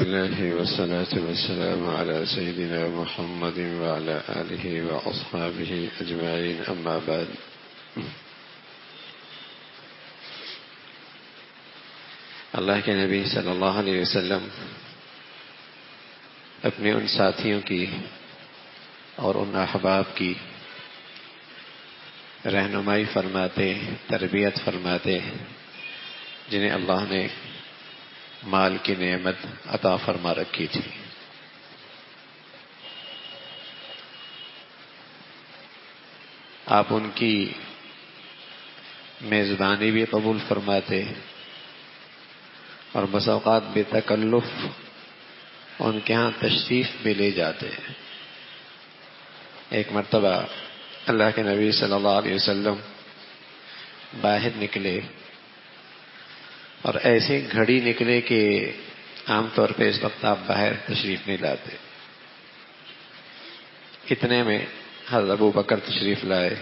الله والصلاة والسلام على سيدنا محمد وعلى آله وأصحابه أجمعين، أما بعد. اللہ کے نبی صلی اللہ علیہ وسلم اپنے ان ساتھیوں کی اور ان احباب کی رہنمائی فرماتے، تربیت فرماتے، جنہیں اللہ نے مال کی نعمت عطا فرما رکھی تھی. آپ ان کی میزبانی بھی قبول فرماتے اور بس اوقات بے تکلف ان کے ہاں تشریف بھی لے جاتے. ایک مرتبہ اللہ کے نبی صلی اللہ علیہ وسلم باہر نکلے اور ایسی گھڑی نکلے کہ عام طور پہ اس وقت آپ باہر تشریف نہیں لاتے. اتنے میں حضرت ابو بکر تشریف لائے.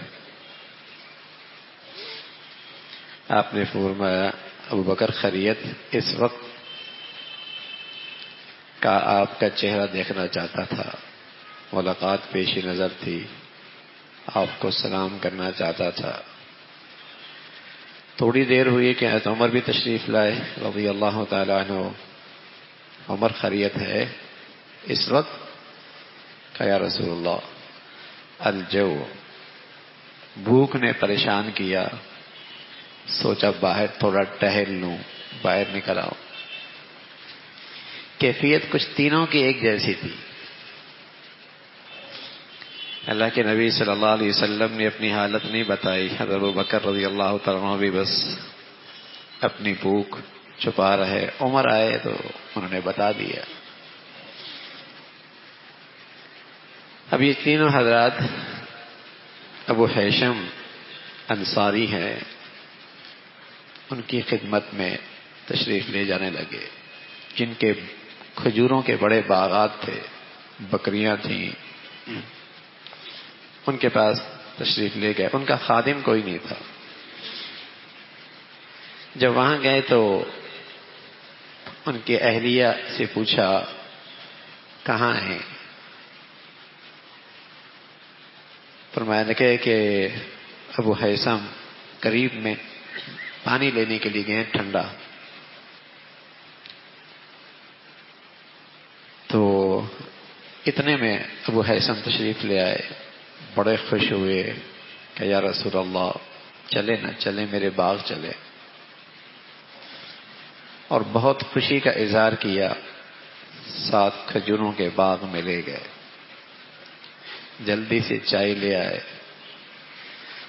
آپ نے فرمایا ابو بکر خیریت؟ اس وقت کا آپ کا چہرہ دیکھنا چاہتا تھا، ملاقات پیشی نظر تھی، آپ کو سلام کرنا چاہتا تھا. تھوڑی دیر ہوئی کہ حضرت عمر بھی تشریف لائے رضی اللہ تعالیٰ عنہ. عمر خیریت ہے اس وقت؟ کہ یا رسول اللہ الجو، بھوک نے پریشان کیا، سوچا باہر تھوڑا ٹہل لوں، باہر نکل آؤ. کیفیت کچھ تینوں کی ایک جیسی تھی. اللہ کے نبی صلی اللہ علیہ وسلم نے اپنی حالت نہیں بتائی. حضرت ابو بکر رضی اللہ تعالیٰ عنہ بھی بس اپنی بھوک چھپا رہے. عمر آئے تو انہوں نے بتا دیا. اب یہ تینوں حضرات ابو حیشم انصاری ہیں، ان کی خدمت میں تشریف لے جانے لگے، جن کے کھجوروں کے بڑے باغات تھے، بکریاں تھیں. ان کے پاس تشریف لے گئے. ان کا خادم کوئی نہیں تھا. جب وہاں گئے تو ان کی اہلیہ سے پوچھا کہاں ہیں؟ فرمایا لگے کہ ابو حیثم قریب میں پانی لینے کے لیے گئے ٹھنڈا. تو اتنے میں ابو حیثم تشریف لے آئے. بڑے خوش ہوئے کہ یا رسول اللہ چلے نہ چلے، میرے باغ چلے. اور بہت خوشی کا اظہار کیا، ساتھ کھجوروں کے باغ میں لے گئے. جلدی سے چائے لے آئے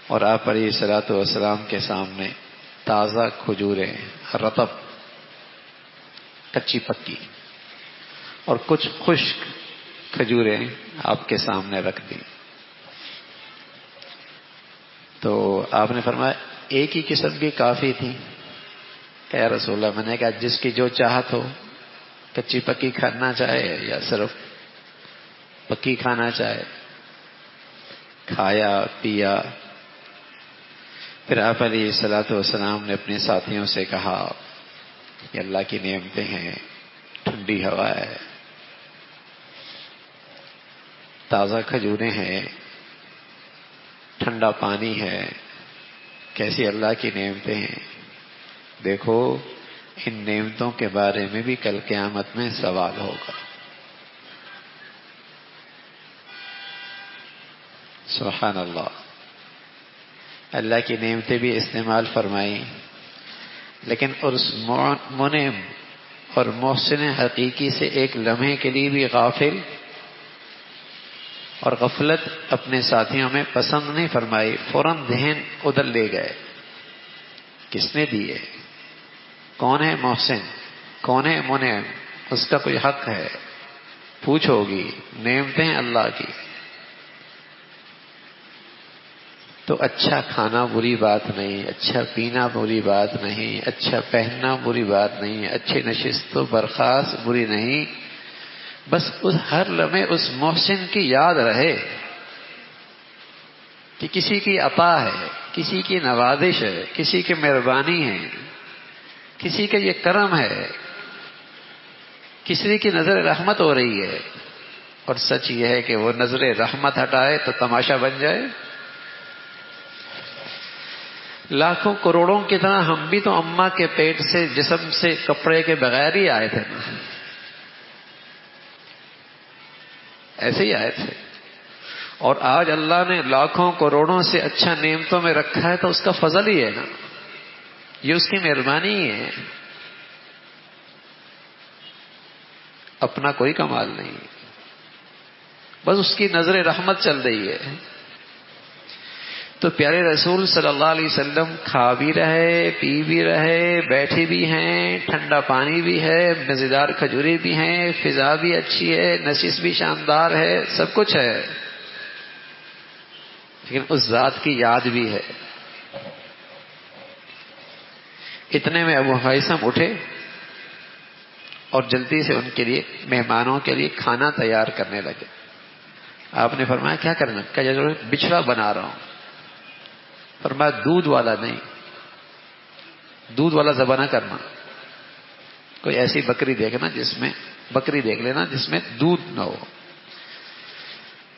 اور آپ علیہ الصلوۃ والسلام کے سامنے تازہ کھجوریں، رطب، کچی پکی، اور کچھ خشک کھجوریں آپ کے سامنے رکھ دی. تو آپ نے فرمایا ایک ہی قسم کی کافی تھی؟ کہ یا رسول اللہ میں نے کہا جس کی جو چاہت ہو، کچی پکی کھانا چاہے یا صرف پکی کھانا چاہے. کھایا پیا. پھر آپ علیہ الصلوۃ والسلام نے اپنے ساتھیوں سے کہا یہ اللہ کی نعمتیں ہیں، ٹھنڈی ہوا ہے، تازہ کھجوریں ہیں، ٹھنڈا پانی ہے، کیسی اللہ کی نعمتیں ہیں. دیکھو ان نعمتوں کے بارے میں بھی کل قیامت میں سوال ہوگا. سبحان اللہ. اللہ کی نعمتیں بھی استعمال فرمائی، لیکن اس منعم اور محسن حقیقی سے ایک لمحے کے لیے بھی غافل اور غفلت اپنے ساتھیوں میں پسند نہیں فرمائی. فوراً ذہن ادھر لے گئے. کس نے دیے؟ کون ہے محسن؟ کون ہے منعم؟ اس کا کوئی حق ہے؟ پوچھو گی. نعمتیں ہیں اللہ کی. تو اچھا کھانا بری بات نہیں، اچھا پینا بری بات نہیں، اچھا پہننا بری بات نہیں، اچھے نشست و برخاست بری نہیں. بس اس ہر لمحے اس محسن کی یاد رہے کہ کسی کی عطا ہے، کسی کی نوازش ہے، کسی کی مہربانی ہے، کسی کا یہ کرم ہے کسی کی نظر رحمت ہو رہی ہے اور سچ یہ ہے کہ وہ نظر رحمت ہٹائے تو تماشا بن جائے. لاکھوں کروڑوں کی طرح ہم بھی تو اماں کے پیٹ سے جسم سے کپڑے کے بغیر ہی آئے تھے نا, ایسے ہی آئے تھے. اور آج اللہ نے لاکھوں کروڑوں سے اچھا نعمتوں میں رکھا ہے تو اس کا فضل ہی ہے نا, یہ اس کی مہربانی ہی ہے, اپنا کوئی کمال نہیں, بس اس کی نظر رحمت چل رہی ہے. تو پیارے رسول صلی اللہ علیہ وسلم کھا بھی رہے, پی بھی رہے, بیٹھے بھی ہیں, ٹھنڈا پانی بھی ہے, مزیدار کھجورے بھی ہیں, فضا بھی اچھی ہے, نشست بھی شاندار ہے, سب کچھ ہے, لیکن اس ذات کی یاد بھی ہے. اتنے میں ابو ہیثم اٹھے اور جلدی سے ان کے لیے مہمانوں کے لیے کھانا تیار کرنے لگے. آپ نے فرمایا کیا کرنا؟ کہ بچھڑا بنا رہا ہوں. فرمایا دودھ والا نہیں, دودھ والا ذبح نہ کرنا, کوئی ایسی بکری دیکھنا جس میں بکری دیکھ لینا جس میں دودھ نہ ہو.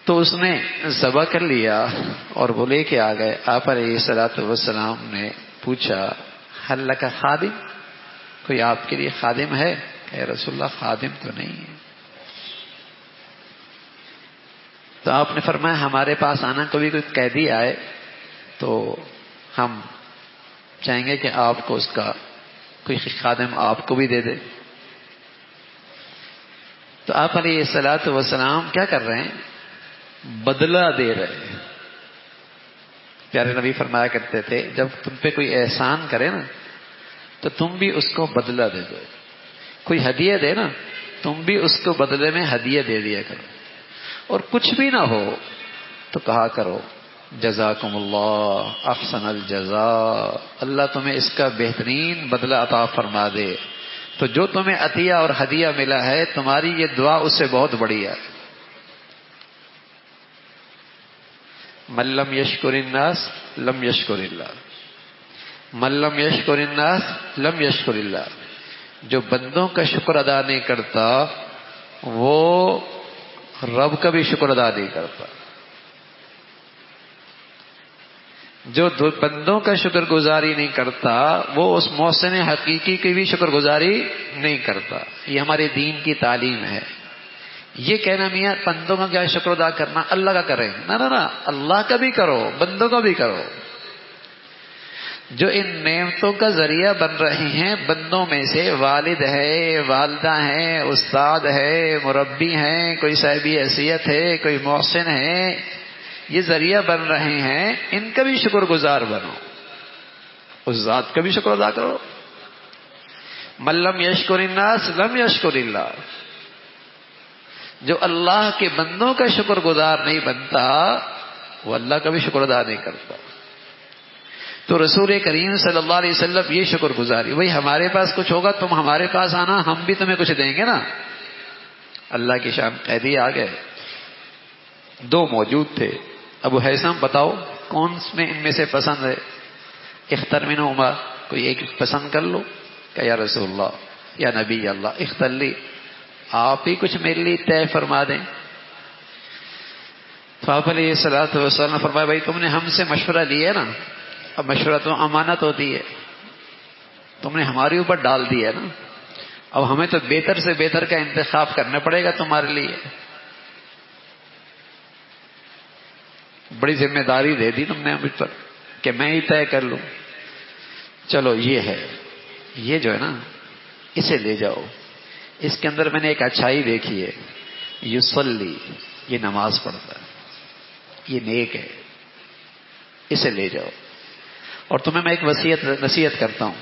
تو اس نے ذبح کر لیا اور وہ لے کے آ گئے. آپ علیہ الصلوۃ والسلام نے پوچھا حل لک خادم, کوئی آپ کے لیے خادم ہے؟ کہ رسول اللہ خادم تو نہیں ہے. تو آپ نے فرمایا ہمارے پاس آنا, کبھی کوئی قیدی آئے تو ہم چاہیں گے کہ آپ کو اس کا کوئی خادم آپ کو بھی دے دے. تو آپ علیہ الصلوۃ والسلام کیا کر رہے ہیں؟ بدلہ دے رہے ہیں. پیارے نبی فرمایا کرتے تھے جب تم پہ کوئی احسان کرے نا تو تم بھی اس کو بدلہ دے دو. کوئی ہدیہ دے نا تم بھی اس کو بدلے میں ہدیہ دے دیا کرو. اور کچھ بھی نہ ہو تو کہا کرو جزاکم اللہ احسن الجزاء, اللہ تمہیں اس کا بہترین بدلہ عطا فرما دے. تو جو تمہیں عطیہ اور ہدیہ ملا ہے تمہاری یہ دعا اس سے بہت بڑی ہے. من لم یشکر الناس لم یشکر اللہ, من لم یشکر الناس لم یشکر اللہ. جو بندوں کا شکر ادا نہیں کرتا وہ رب کا بھی شکر ادا نہیں کرتا. جو بندوں کا شکر گزاری نہیں کرتا وہ اس محسن حقیقی کی بھی شکر گزاری نہیں کرتا. یہ ہمارے دین کی تعلیم ہے. یہ کہنا میاں بندوں کا کیا شکر ادا کرنا, اللہ کا کریں, نہ اللہ کا بھی کرو, بندوں کا بھی کرو. جو ان نعمتوں کا ذریعہ بن رہے ہیں بندوں میں سے والد ہے, والدہ ہیں, استاد ہے, مربی ہیں, کوئی صاحب حیثیت ہے, کوئی محسن ہے, یہ ذریعہ بن رہے ہیں, ان کا بھی شکر گزار بنو, اس ذات کا بھی شکر ادا کرو. من لم یشکر الناس لم یشکر اللہ. جو اللہ کے بندوں کا شکر گزار نہیں بنتا وہ اللہ کا بھی شکر ادا نہیں کرتا. تو رسول کریم صلی اللہ علیہ وسلم یہ شکر گزاری, بھائی ہمارے پاس کچھ ہوگا تم ہمارے پاس آنا, ہم بھی تمہیں کچھ دیں گے نا. اللہ کی شان. قیدی آ گئے, دو موجود تھے. ابو ہیثم بتاؤ کون میں ان میں سے پسند ہے؟ اختر منہما, کوئی ایک پسند کر لو. کہ یا رسول اللہ یا نبی اللہ اختر لی, آپ ہی کچھ میرے لیے طے فرما دیں. تو آپ علیہ الصلوۃ والسلام نے فرمایا بھائی تم نے ہم سے مشورہ لیا نا, اب مشورہ تو امانت ہوتی ہے, تم نے ہمارے اوپر ڈال دیا نا, اب ہمیں تو بہتر سے بہتر کا انتخاب کرنا پڑے گا تمہارے لیے. بڑی ذمہ داری دے دی تم نے مجھ پر کہ میں ہی طے کر لوں. چلو یہ ہے, یہ جو ہے نا اسے لے جاؤ, اس کے اندر میں نے ایک اچھائی دیکھی ہے, یصلی, یہ نماز پڑھتا ہے, یہ نیک ہے, اسے لے جاؤ. اور تمہیں میں ایک نصیحت کرتا ہوں,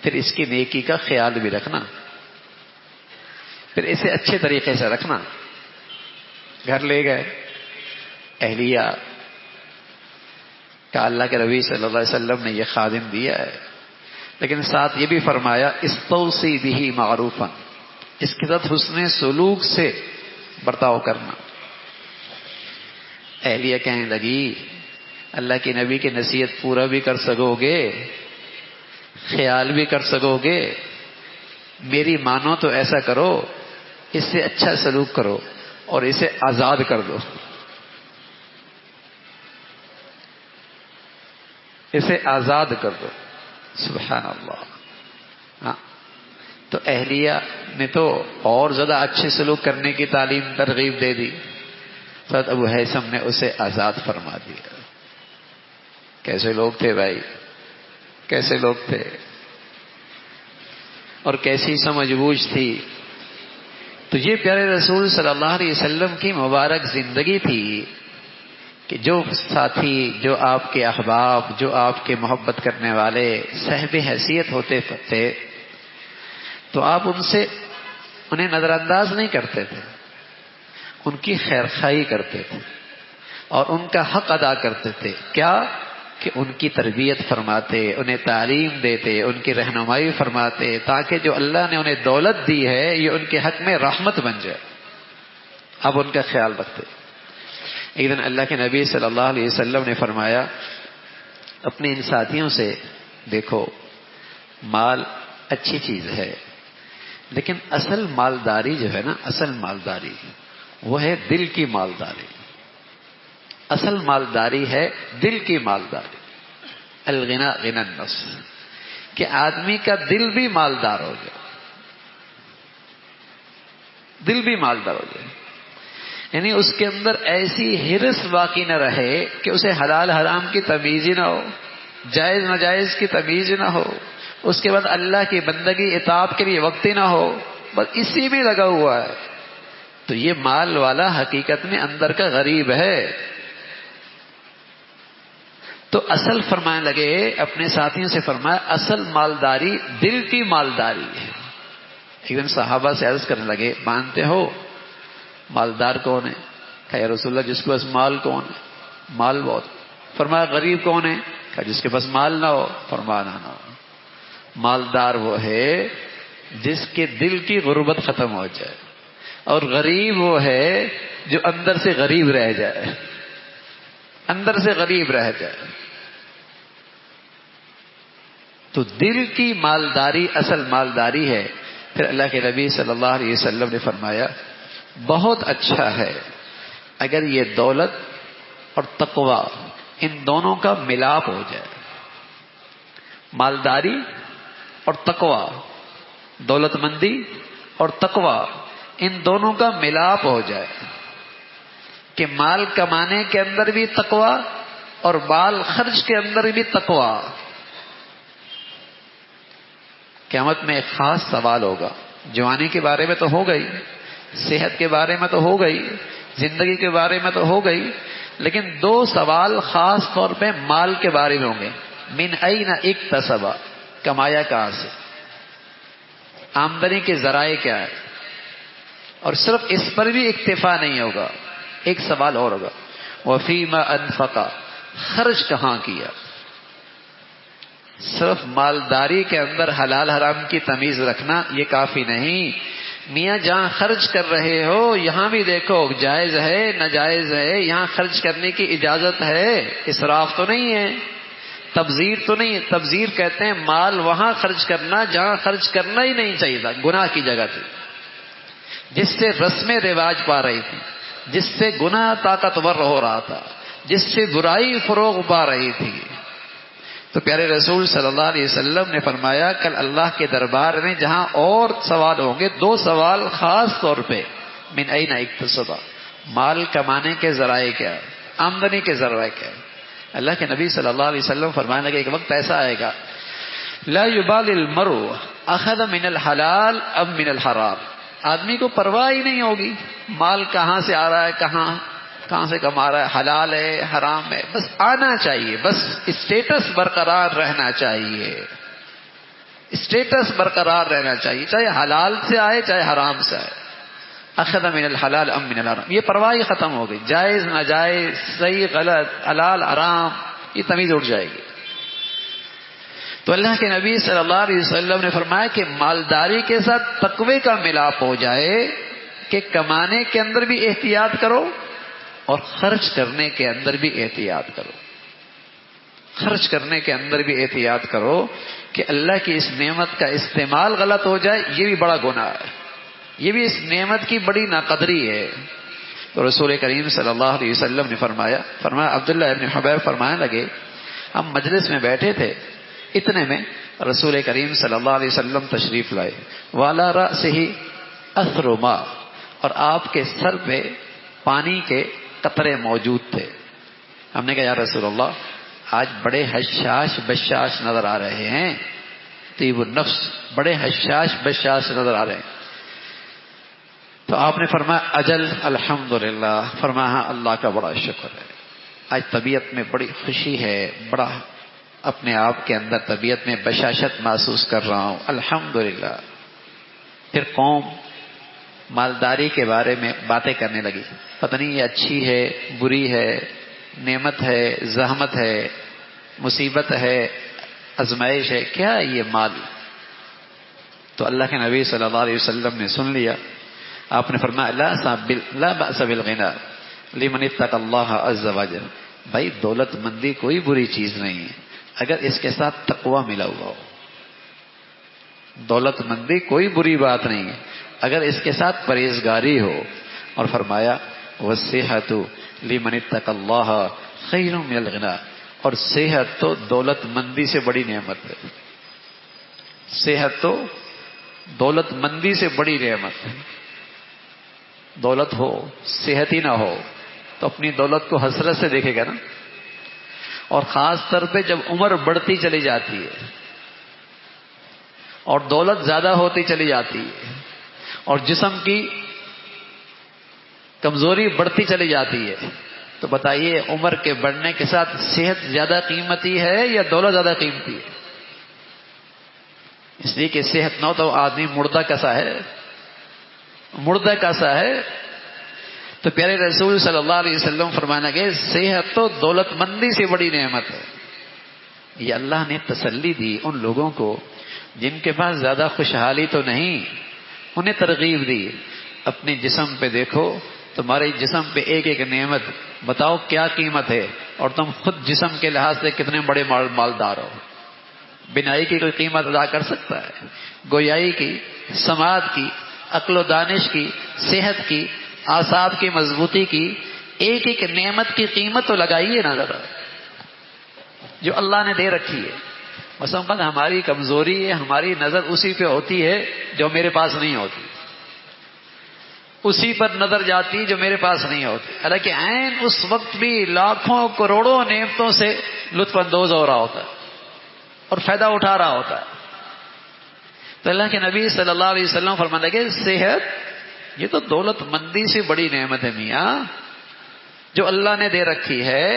پھر اس کی نیکی کا خیال بھی رکھنا, پھر اسے اچھے طریقے سے رکھنا. گھر لے گئے, اہلیہ کہ اللہ کے نبی صلی اللہ علیہ وسلم نے یہ خادم دیا ہے, لیکن ساتھ یہ بھی فرمایا استوصی بہ معروفا, اس کے ساتھ حسن سلوک سے برتاؤ کرنا. اہلیہ کہنے لگی اللہ کے نبی کی نصیحت پورا بھی کر سکو گے, خیال بھی کر سکو گے, میری مانو تو ایسا کرو اس سے اچھا سلوک کرو اور اسے آزاد کر دو، اسے آزاد کر دو۔ سبحان اللہ۔ ہاں، تو اہلیہ نے تو اور زیادہ اچھے سلوک کرنے کی تعلیم ترغیب دے دی، حضرت ابو ہیثم نے اسے آزاد فرما دیا۔ کیسے لوگ تھے بھائی، کیسے لوگ تھے، اور کیسی سمجھ بوجھ تھی۔ تو یہ پیارے رسول صلی اللہ علیہ وسلم کی مبارک زندگی تھی کہ جو ساتھی، جو آپ کے احباب، جو آپ کے محبت کرنے والے صاحب حیثیت ہوتے تھے، تو آپ انہیں نظر انداز نہیں کرتے تھے، ان کی خیر خواہی کرتے تھے اور ان کا حق ادا کرتے تھے۔ کیا کہ ان کی تربیت فرماتے، انہیں تعلیم دیتے، ان کی رہنمائی فرماتے، تاکہ جو اللہ نے انہیں دولت دی ہے یہ ان کے حق میں رحمت بن جائے۔ اب ان کا خیال رکھتے۔ ایک دن اللہ کے نبی صلی اللہ علیہ وسلم نے فرمایا اپنے ان ساتھیوں سے، دیکھو مال اچھی چیز ہے، لیکن اصل مالداری جو ہے نا، اصل مالداری وہ ہے دل کی مالداری۔ اصل مالداری ہے دل کی مالداری۔ الغنا غنى النفس، کہ آدمی کا دل بھی مالدار ہو جائے، دل بھی مالدار ہو جائے، یعنی اس کے اندر ایسی ہرس باقی نہ رہے کہ اسے حلال حرام کی تمیز ہی نہ ہو، جائز ناجائز کی تمیز ہی نہ ہو، اس کے بعد اللہ کی بندگی اطاعت کے لیے وقت ہی نہ ہو، بس اسی میں لگا ہوا ہے، تو یہ مال والا حقیقت میں اندر کا غریب ہے۔ تو اصل فرمانے لگے، اپنے ساتھیوں سے فرمایا اصل مالداری دل کی مالداری ہے۔ ایک دن صحابہ سے عرض کرنے لگے، مانتے ہو مالدار کون ہے؟ کہا یا رسول اللہ جس کے پاس مال کون ہے؟ مال بہت۔ فرمایا غریب کون ہے؟ کہا جس کے پاس مال نہ ہو۔ فرمایا نہ ہو، مالدار وہ ہے جس کے دل کی غربت ختم ہو جائے، اور غریب وہ ہے جو اندر سے غریب رہ جائے، اندر سے غریب رہ جائے۔ تو دل کی مالداری اصل مالداری ہے۔ پھر اللہ کے نبی صلی اللہ علیہ وسلم نے فرمایا بہت اچھا ہے اگر یہ دولت اور تقوی ان دونوں کا ملاپ ہو جائے، مالداری اور تقوی، دولت مندی اور تقوی ان دونوں کا ملاپ ہو جائے، کہ مال کمانے کے اندر بھی تقوی اور مال خرچ کے اندر بھی تقوی۔ قیامت میں ایک خاص سوال ہوگا، جوانی کے بارے میں تو ہو گئی، صحت کے بارے میں تو ہو گئی، زندگی کے بارے میں تو ہو گئی، لیکن دو سوال خاص طور پہ مال کے بارے میں ہوں گے۔ من این اکتسب، کمایا کہاں سے، آمدنی کے ذرائع کیا ہے، اور صرف اس پر بھی اکتفا نہیں ہوگا، ایک سوال اور ہوگا، وفیما انفق، خرچ کہاں کیا۔ صرف مالداری کے اندر حلال حرام کی تمیز رکھنا یہ کافی نہیں، میاں جہاں خرچ کر رہے ہو یہاں بھی دیکھو جائز ہے ناجائز ہے، یہاں خرچ کرنے کی اجازت ہے، اسراف تو نہیں ہے، تبذیر تو نہیں ہے۔ تبذیر کہتے ہیں مال وہاں خرچ کرنا جہاں خرچ کرنا ہی نہیں چاہیے تھا، گناہ کی جگہ تھی، جس سے رسمیں رواج پا رہی تھی، جس سے گناہ طاقتور ہو رہا تھا، جس سے برائی فروغ پا رہی تھی۔ تو پیارے رسول صلی اللہ علیہ وسلم نے فرمایا کل اللہ کے دربار میں جہاں اور سوال ہوں گے، دو سوال خاص طور پہ، من این اکتسب، مال کمانے کے ذرائع کیا، آمدنی کے ذرائع کیا۔ اللہ کے نبی صلی اللہ علیہ وسلم فرمانے لگے ایک وقت ایسا آئے گا لا یبالی المرء اخذ من الحلال ام من الحرام، آدمی کو پرواہ ہی نہیں ہوگی مال کہاں سے آ رہا ہے، کہاں سے کما رہا ہے، حلال ہے حرام ہے، بس آنا چاہیے، بس اسٹیٹس برقرار رہنا چاہیے، اسٹیٹس برقرار رہنا چاہیے، چاہے حلال سے آئے چاہے حرام سے آئے۔ اخذ من الحلال ام من الحرام، یہ پرواہ ہی ختم ہو گئی، جائز ناجائز، صحیح غلط، حلال حرام، یہ تمیز اٹھ جائے گی۔ تو اللہ کے نبی صلی اللہ علیہ وسلم نے فرمایا کہ مالداری کے ساتھ تقوی کا ملاپ ہو جائے، کہ کمانے کے اندر بھی احتیاط کرو اور خرچ کرنے کے اندر بھی احتیاط کرو، خرچ کرنے کے اندر بھی احتیاط کرو، کہ اللہ کی اس نعمت کا استعمال غلط ہو جائے یہ بھی بڑا گناہ ہے، یہ بھی اس نعمت کی بڑی ناقدری ہے. تو رسول کریم صلی اللہ علیہ وسلم نے فرمایا عبداللہ ابن حبیر فرمانے لگے ہم مجلس میں بیٹھے تھے، اتنے میں رسول کریم صلی اللہ علیہ وسلم تشریف لائے، والا رأسہ اثر ماء، اور آپ کے سر پہ پانی کے قطرے موجود تھے. ہم نے کہا یا رسول اللہ آج بڑے حشاش بشاش نظر آ رہے ہیں، طیب النفس، بڑے حشاش بشاش نظر آ رہے ہیں. تو آپ نے فرمایا اجل الحمدللہ، فرمایا ہاں اللہ کا بڑا شکر ہے، آج طبیعت میں بڑی خوشی ہے، بڑا اپنے آپ کے اندر طبیعت میں بشاشت محسوس کر رہا ہوں، الحمدللہ. پھر قوم مالداری کے بارے میں باتیں کرنے لگی، پتہ نہیں یہ اچھی ہے بری ہے، نعمت ہے زحمت ہے، مصیبت ہے آزمائش ہے، کیا ہے یہ مال؟ تو اللہ کے نبی صلی اللہ علیہ وسلم نے سن لیا. آپ نے فرمایا لا بأس بالغنى لمن اتقى اللہ عز وجل، بھائی دولت مندی کوئی بری چیز نہیں ہے اگر اس کے ساتھ تقوی ملا ہوا ہو. دولت مندی کوئی بری بات نہیں ہے اگر اس کے ساتھ پرہیزگاری ہو. اور فرمایا والصحۃ لمن اتقى اللہ خیر من الغنى، اور صحت تو دولت مندی سے بڑی نعمت ہے. صحت تو دولت مندی سے بڑی نعمت ہے. دولت ہو صحت ہی نہ ہو تو اپنی دولت کو حسرت سے دیکھے گا نا. اور خاص طور پہ جب عمر بڑھتی چلی جاتی ہے اور دولت زیادہ ہوتی چلی جاتی ہے اور جسم کی کمزوری بڑھتی چلی جاتی ہے، تو بتائیے عمر کے بڑھنے کے ساتھ صحت زیادہ قیمتی ہے یا دولت زیادہ قیمتی ہے؟ اس لیے کہ صحت نہ ہو تو آدمی مردہ کیسا ہے، مردہ کیسا ہے. تو پیارے رسول صلی اللہ علیہ وسلم فرمانا کہ صحت تو دولت مندی سے بڑی نعمت ہے. یہ اللہ نے تسلی دی ان لوگوں کو جن کے پاس زیادہ خوشحالی تو نہیں، انہیں ترغیب دی اپنے جسم پہ دیکھو، تمہارے جسم پہ ایک ایک نعمت، بتاؤ کیا قیمت ہے، اور تم خود جسم کے لحاظ سے کتنے بڑے مالدار ہو. بینائی کی کوئی قیمت ادا کر سکتا ہے؟ گویائی کی، سماعت کی، عقل و دانش کی، صحت کی، اعصاب کی مضبوطی کی، ایک ایک نعمت کی قیمت تو لگائیے نا ذرا جو اللہ نے دے رکھی ہے. مثلا ہماری کمزوری ہے، ہماری نظر اسی پہ ہوتی ہے جو میرے پاس نہیں ہوتی، اسی پر نظر جاتی جو میرے پاس نہیں ہوتی، حالانکہ عین اس وقت بھی لاکھوں کروڑوں نعمتوں سے لطف اندوز ہو رہا ہوتا ہے اور فائدہ اٹھا رہا ہوتا ہے. تو اللہ کے نبی صلی اللہ علیہ وسلم فرماتے کہ صحت یہ تو دولت مندی سے بڑی نعمت ہے میاں جو اللہ نے دے رکھی ہے.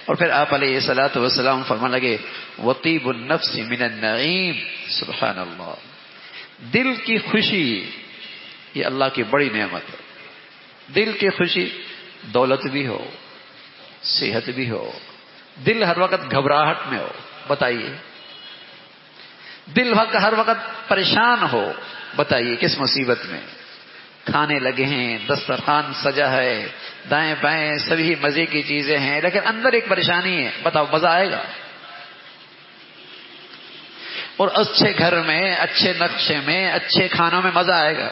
اور پھر آپ علیہ الصلوۃ والسلام فرمانے لگے وطیب النفس من النعیم، سبحان اللہ، دل کی خوشی یہ اللہ کی بڑی نعمت ہے. دل کی خوشی، دولت بھی ہو صحت بھی ہو، دل ہر وقت گھبراہٹ میں ہو، بتائیے دل ہر وقت پریشان ہو، بتائیے کس مصیبت میں. کھانے لگے ہیں، دسترخوان سجا ہے، دائیں بائیں سبھی مزے کی چیزیں ہیں، لیکن اندر ایک پریشانی ہے، بتاؤ مزہ آئے گا؟ اور اچھے گھر میں، اچھے نقشے میں، اچھے کھانوں میں مزہ آئے گا؟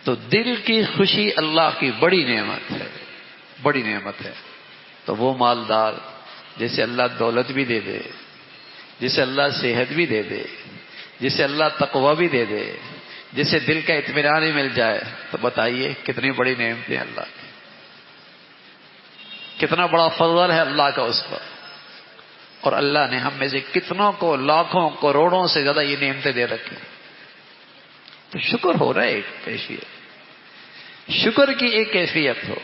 تو دل کی خوشی اللہ کی بڑی نعمت ہے، بڑی نعمت ہے. تو وہ مالدار جسے اللہ دولت بھی دے دے، جسے اللہ صحت بھی دے دے، جسے اللہ تقوی بھی دے دے، جسے دل کا اطمینان بھی مل جائے، تو بتائیے کتنی بڑی نعمتیں اللہ کی، کتنا بڑا فضل ہے اللہ کا اس پر. اور اللہ نے ہم میں سے کتنوں کو لاکھوں کروڑوں سے زیادہ یہ نعمتیں دے رکھی. تو شکر ہو رہا ہے، ایک کیفیت، شکر کی ایک کیفیت ہو،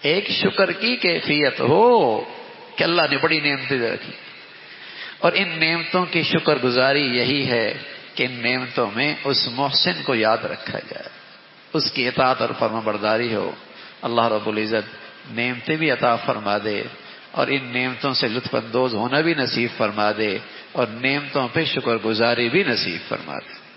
ایک شکر کی کیفیت ہو کہ اللہ نے بڑی نعمتیں دے رکھی. اور ان نعمتوں کی شکر گزاری یہی ہے کہ ان نعمتوں میں اس محسن کو یاد رکھا جائے، اس کی اطاعت اور فرما برداری ہو. اللہ رب العزت نعمتیں بھی عطا فرما دے اور ان نعمتوں سے لطف اندوز ہونا بھی نصیب فرما دے اور نعمتوں پہ شکر گزاری بھی نصیب فرما دے.